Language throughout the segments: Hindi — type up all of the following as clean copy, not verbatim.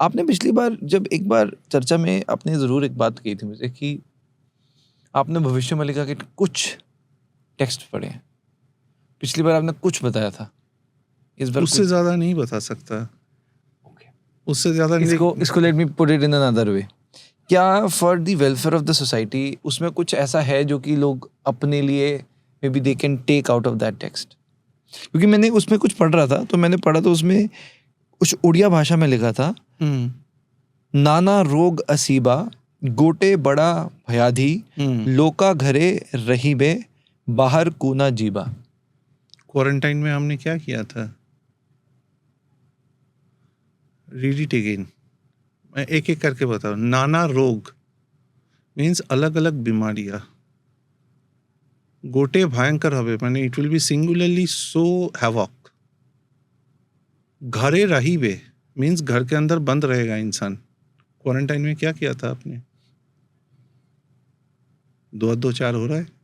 आपने पिछली बार जब एक बार चर्चा में आपने ज़रूर एक बात कही थी मुझे कि आपने भविष्य मल्लिका के कुछ टेक्स्ट पढ़े हैं। पिछली बार आपने कुछ बताया था। इस बार उससे कुछ ज़्यादा नहीं बता सकता। ओके। उससे ज़्यादा नहीं। इसको let me put it in another way. क्या for the welfare of the society उसमें कुछ ऐसा है जो कि लोग अपने लिए may be they can take out of that text? क्योंकि मैंने उसमें कुछ पढ़ रहा था, तो मैंने पढ़ा तो उसमें कुछ उड़िया भाषा में लिखा था, नाना रोग असीबा, गोटे बड़ा भयाधी, लोका घरे रहीबे, बाहर कूना जीबा। क्वारंटाइन में हमने क्या किया था? Read it again. मैं एक एक करके बताऊं। नाना रोग मीन्स अलग अलग बीमारियां। गोटे भयंकर हवे माने it will be singularly so havoc. घरे रहीबे मीन्स घर के अंदर बंद रहेगा इंसान। क्वारंटाइन में क्या किया था आपने? 2-2-4 हो रहा है।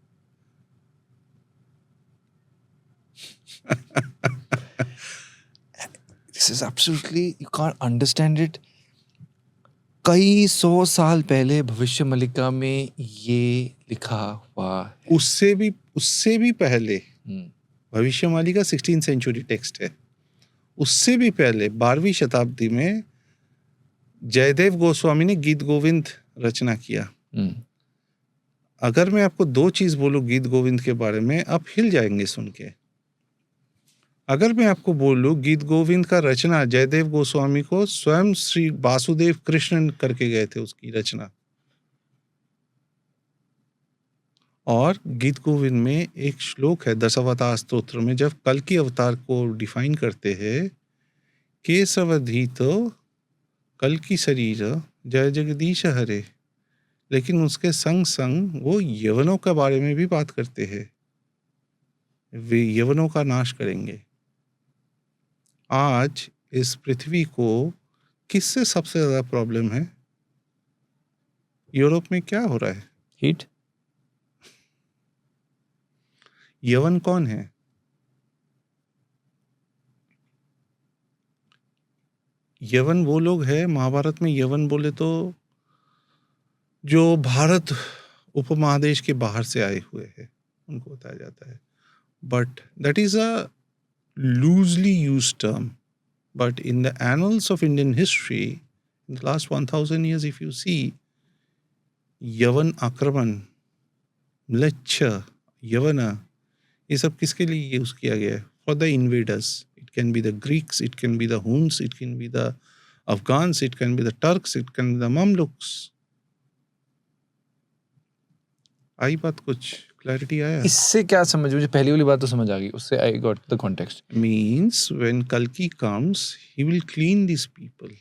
This is absolutely, you can't understand it. कई 100 साल पहले भविष्य मल्लिका में ये लिखा हुआ है। उससे भी पहले भविष्यवाणी का 16th सेंचुरी टेक्स्ट है। उससे भी पहले 12वीं शताब्दी में जयदेव गोस्वामी ने गीत गोविंद रचना किया। अगर मैं आपको 2 चीज बोलूं गीत गोविंद के बारे में, आप हिल जाएंगे सुन के। अगर मैं आपको बोलूं गीत गोविंद का रचना जयदेव गोस्वामी को स्वयं श्री वासुदेव कृष्ण करके गए थे उसकी रचना। और गीत गोविंद में एक श्लोक है दशावतार स्तोत्र में, जब कल की अवतार को डिफाइन करते हैं, केशवधीत कल की शरीर जय जगदीश हरे, लेकिन उसके संग संग वो यवनों के बारे में भी बात करते हैं। वे यवनों का नाश करेंगे। आज इस पृथ्वी को किससे सबसे ज्यादा प्रॉब्लम है? यूरोप में क्या हो रहा है? हीट। यवन कौन है? यवन वो लोग हैं, महाभारत में यवन बोले तो जो भारत उपमहादेश के बाहर से आए हुए हैं उनको बताया जाता है। But that is a loosely used term. But in the annuls of Indian history in the last 1000 years if you see, यवन आक्रमण, म्लेच्छ, यवना, ये सब किसके लिए यूज किया गया है? For the invaders. It can be the Greeks, it can be the Huns, it can be the Afghans, it can be the Turks, it can be the Mamluks. आई बात? कुछ क्लैरिटी आया? इससे क्या समझ, मुझे पहली वाली बात तो समझ आ गई, उससे I got the context. Means when कल्कि comes he will clean this people.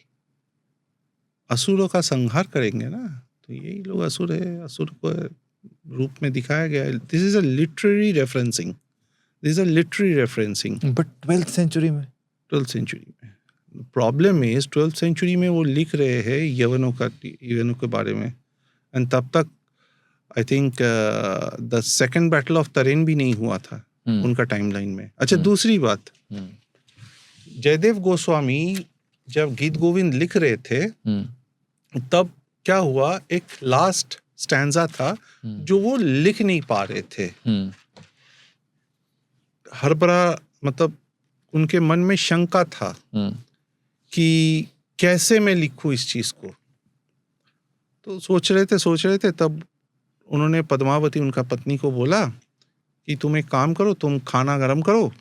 असुरों का संहार करेंगे ना, तो यही लोग असुर है। असुर को रूप में दिखाया गया है। This is a literary referencing. This is a literary referencing. But 12th century में, 12th सेंचुरी में प्रॉब्लम इज 12th सेंचुरी में वो लिख रहे हैं यवनों के बारे में। एंड तब तक I think the second battle of तरेन भी नहीं हुआ था उनका टाइमलाइन में। अच्छा, दूसरी बात, जयदेव गोस्वामी जब गीत गोविंद लिख रहे थे तब क्या हुआ, एक लास्ट स्टैंजा था जो वो लिख नहीं पा रहे थे। हरबरा, मतलब उनके मन में शंका था कि कैसे मैं लिखूं इस चीज को। तो सोच रहे थे तब उन्होंने पद्मावती, उनका पत्नी, को बोला कि तुम एक काम करो, तुम खाना गरम करो,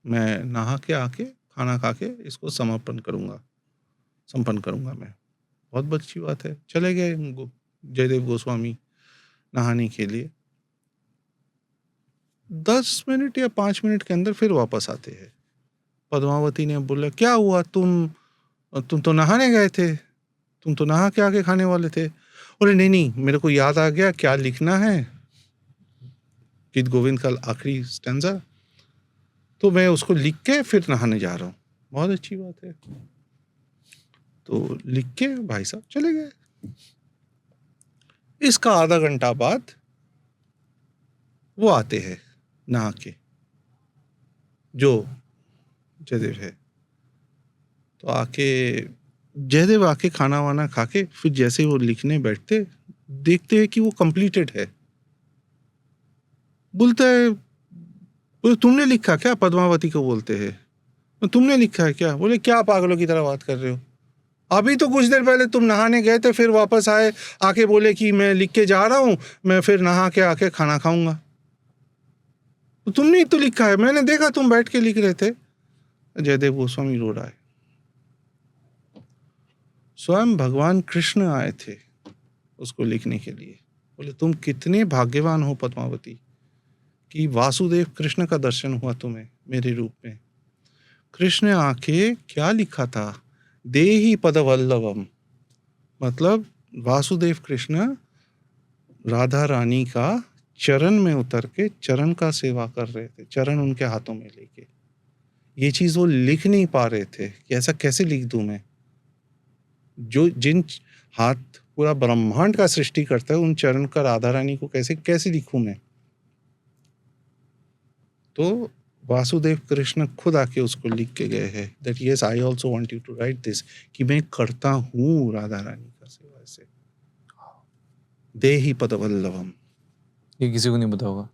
मैं नहा के आके खाना खा के इसको संपन्न करूंगा मैं। बहुत अच्छी बात है। चले गए जयदेव गोस्वामी नहाने के लिए। 10 मिनट या 5 मिनट के अंदर फिर वापस आते हैं। पद्मावती ने बोला, क्या हुआ, तुम तो नहाने गए थे, तुम तो नहा के आके खाने वाले थे। बोले, नहीं, मेरे को याद आ गया क्या लिखना है, गीत गोविंद का आखिरी स्टैंजा, तो मैं उसको लिख के फिर नहाने जा रहा हूँ। बहुत अच्छी बात है। तो लिख के भाई साहब चले गए। इसका आधा घंटा बाद वो आते हैं नहा के, जो जयदेव है। तो आके जयदेव आके खाना वाना खा के फिर जैसे वो लिखने बैठते, देखते हैं कि वो कंप्लीटेड है। बोलता है, बोले तुमने लिखा क्या? पद्मावती को बोलते हैं, तुमने लिखा है क्या? बोले क्या पागलों की तरह बात कर रहे हो? अभी तो कुछ देर पहले तुम नहाने गए थे, फिर वापस आए, आके बोले कि मैं लिख के जा रहा हूँ, मैं फिर नहा के आके खाना खाऊंगा। तो तुमने ही तो लिखा है, मैंने देखा तुम बैठ के लिख रहे थे। जयदेव गोस्वामी रो रहा है। स्वयं भगवान कृष्ण आए थे उसको लिखने के लिए। बोले तुम कितने भाग्यवान हो पद्मावती कि वासुदेव कृष्ण का दर्शन हुआ तुम्हें मेरे रूप में। कृष्ण आके क्या लिखा था? देहि पदवल्लभम, मतलब वासुदेव कृष्ण राधा रानी का चरण में उतर के चरण का सेवा कर रहे थे, चरण उनके हाथों में लेके। ये चीज वो लिख नहीं पा रहे थे कि ऐसा कैसे लिख दूं मैं, जो जिन हाथ पूरा ब्रह्मांड का सृष्टि करता है उन चरण का राधा रानी को कैसे लिखूं मैं। तो वासुदेव कृष्ण खुद आके उसको लिख के गए हैं that yes I also want you to write this, कि मैं करता हूँ राधा रानी का सेवा ऐसे। देहि पदवल्लभम। ये किसी को नहीं पता होगा,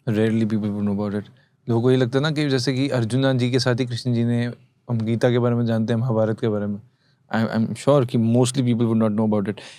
rarely people would know about it. लोगों को ये लगता है ना कि जैसे कि अर्जुन जी के साथ ही कृष्ण जी ने, हम गीता के बारे में जानते हैं, महाभारत के बारे में, आई एम श्योर कि mostly people would not know about it.